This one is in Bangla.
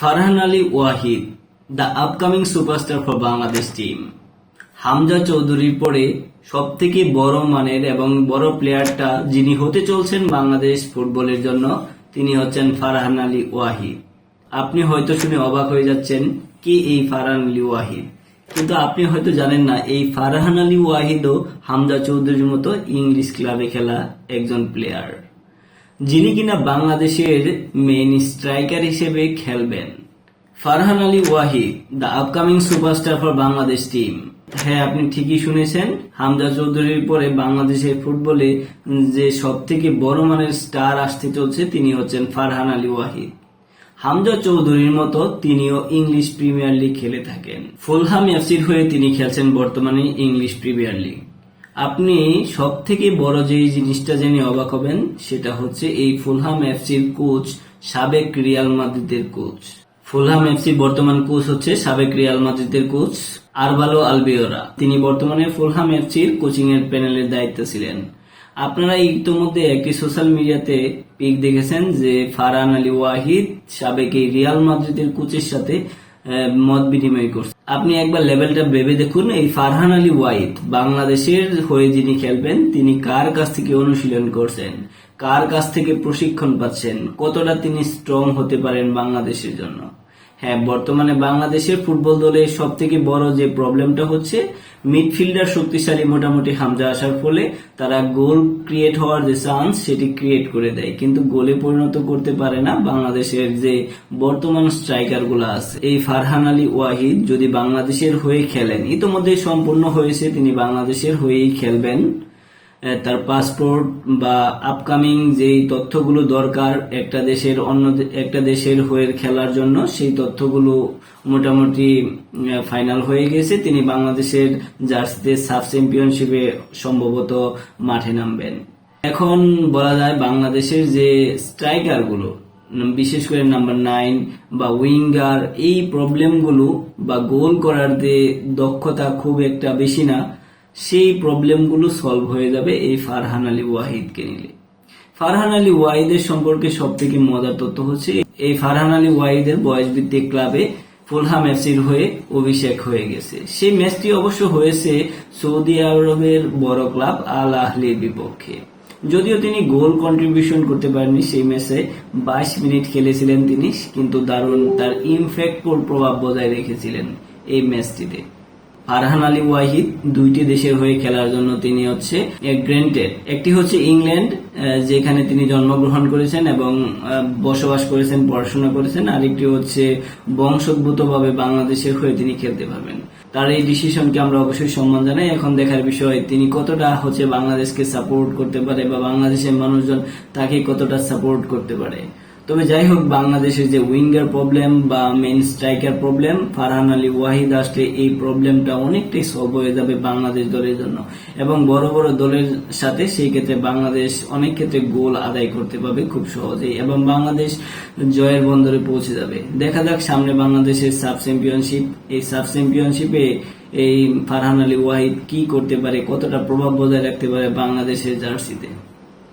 Farhan Ali Wahid, the upcoming superstar for Bangladesh team. Hamza চৌধুরীর পরে সব থেকে বড় মানের এবং বড় প্লেয়ারটা যিনি হতে চলছেন বাংলাদেশ ফুটবলের জন্য, তিনি হচ্ছেন ফারহান আলী ওয়াহিদ। আপনি হয়তো শুনে অবাক হয়ে যাচ্ছেন কি এই ফারহান আলী ওয়াহিদ, কিন্তু আপনি হয়তো জানেন না এই ফারহান আলী ওয়াহিদও হামজা চৌধুরীর মতো ইংলিশ ক্লাবে খেলা একজন প্লেয়ার, যিনি কিনা বাংলাদেশের মেইন স্ট্রাইকার হিসেবে খেলবেন। Farhan Ali Wahid, the upcoming superstar for Bangladesh team. হ্যাঁ, আপনি ঠিকই শুনেছেন, হামজা চৌধুরীর পরে বাংলাদেশের ফুটবলে যে সব থেকে বড় মানের স্টার আসতে চলছে তিনি হচ্ছেন ফারহান আলী ওয়াহিদ। হামজা চৌধুরীর মতো তিনিও ইংলিশ প্রিমিয়ার লিগ খেলে থাকেন। ফুলহাম এফসির হয়ে তিনি খেলছেন বর্তমানে ইংলিশ প্রিমিয়ার লিগ। আপনি সব থেকে বড় যে জিনিসটা জেনে অবাক হবেন সেটা হচ্ছে এই ফুলহাম এফসির কোচ সাবেক রিয়াল মাদ্রিদের কোচ। ফুলহাম এফসির বর্তমান কোচ হচ্ছে সাবেক রিয়াল মাদ্রিদের কোচ আরভালো আলবিওরা। তিনি বর্তমানে ফুলহাম এফসির কোচিং এর প্যানেলের দায়িত্বে ছিলেন। আপনারা ইতিমধ্যে একটি সোশ্যাল মিডিয়াতে পিক দেখেছেন যে ফারহান আলী ওয়াহিদ সাবেক এই রিয়াল মাদ্রিদের কোচের সাথে মত বিনিময় করছে। আপনি একবার লেভেলটা ভেবে দেখুন, এই ফারহান আলী ওয়াহিদ বাংলাদেশের হয়ে যিনি খেলবেন তিনি কার কাছ থেকে অনুশীলন করছেন, কার কাছ থেকে প্রশিক্ষণ পাচ্ছেন, কতটা তিনি স্ট্রং হতে পারেন বাংলাদেশের জন্য। হ্যাঁ, বর্তমানে বাংলাদেশের ফুটবল দলের সব থেকে বড় যে প্রবলেমটা হচ্ছে মিডফিল্ডার শক্তিশালী মোটামুটি হামজা আসার ফলে তারা গোল ক্রিয়েট হওয়ার যে চান্স সেটি ক্রিয়েট করে দেয়, কিন্তু গোলে পরিণত করতে পারে না বাংলাদেশের যে বর্তমান স্ট্রাইকার গুলো আছে। এই ফারহান আলী ওয়াহিদ যদি বাংলাদেশের হয়ে খেলেন, ইতিমধ্যে সম্পূর্ণ হয়েছে তিনি বাংলাদেশের হয়েই খেলবেন। তার পাসপোর্ট বা আপকামিং যেই তথ্যগুলো দরকার একটা দেশের অন্য একটা দেশের হয়ে খেলার জন্য, সেই তথ্যগুলো মোটামুটি ফাইনাল হয়ে গেছে। তিনি বাংলাদেশের জার্সিতে সাব চ্যাম্পিয়নশিপে সম্ভবত মাঠে নামবেন। এখন বলা যায় বাংলাদেশের যে স্ট্রাইকার গুলো, বিশেষ করে নাম্বার 9 বা উইঙ্গার, এই প্রবলেমগুলো বা গোল করার যে দক্ষতা খুব একটা বেশি না, সেই প্রবলেমগুলো সলভ হয়ে যাবে এই ফারহান আলী ওয়াহিদকে নিলে। ফারহান আলী ওয়াহিদের সম্পর্কে সব থেকে মজার তথ্য হচ্ছে এই ফারহান আলী ওয়াহিদের বয়সভিত্তিক ক্লাবে ফুলহাম এফসির হয়ে অভিষেক হয়ে গেছে। সেই ম্যাচটি অবশ্য হয়েছে সৌদি আরবের বড় ক্লাব আল আহলির বিপক্ষে। যদিও তিনি গোল কন্ট্রিবিউশন করতে পারেননি, সেই ম্যাচে 22 মিনিট খেলেছিলেন তিনি, কিন্তু দারুণ তার ইমপ্যাক্টফুল প্রভাব বজায় রেখেছিলেন এই ম্যাচটিতে। ফারহান আলী ওয়াহিদ দুইটি দেশের হয়ে খেলার জন্য তিনি হচ্ছে গ্র্যান্টেড। একটি হচ্ছে ইংল্যান্ড, যেখানে তিনি জন্মগ্রহণ করেছেন এবং বসবাস করেছেন, পড়াশোনা করেছেন। আরেকটি হচ্ছে বংশোদ্ভূতভাবে বাংলাদেশের হয়ে তিনি খেলতে পারবেন। তার এই ডিসিশনকে আমরা অবশ্যই সম্মান জানাই। এখন দেখার বিষয় তিনি কতটা হচ্ছে বাংলাদেশকে সাপোর্ট করতে পারে বা বাংলাদেশের মানুষজন তাকে কতটা সাপোর্ট করতে পারে। তবে যাই হোক, বাংলাদেশের যে উইঙ্গার প্রবলেম বা main striker problem, Farhan Ali Wahid আসলে এই প্রবলেমটা অনেকটাই সলভ হয়ে যাবে বাংলাদেশ দলের জন্য এবং বড় বড় দলের সাথে সেই ক্ষেত্রে বাংলাদেশ অনেক ক্ষেত্রে গোল আদায় করতে পারবে খুব সহজেই এবং বাংলাদেশ জয়ের বন্দরে পৌঁছে যাবে। দেখা যাক সামনে বাংলাদেশের সাব চ্যাম্পিয়নশিপ, এই সাব চ্যাম্পিয়নশিপে এই ফারহান আলী ওয়াহিদ কি করতে পারে, কতটা প্রভাব বজায় রাখতে পারে বাংলাদেশের জার্সিতে।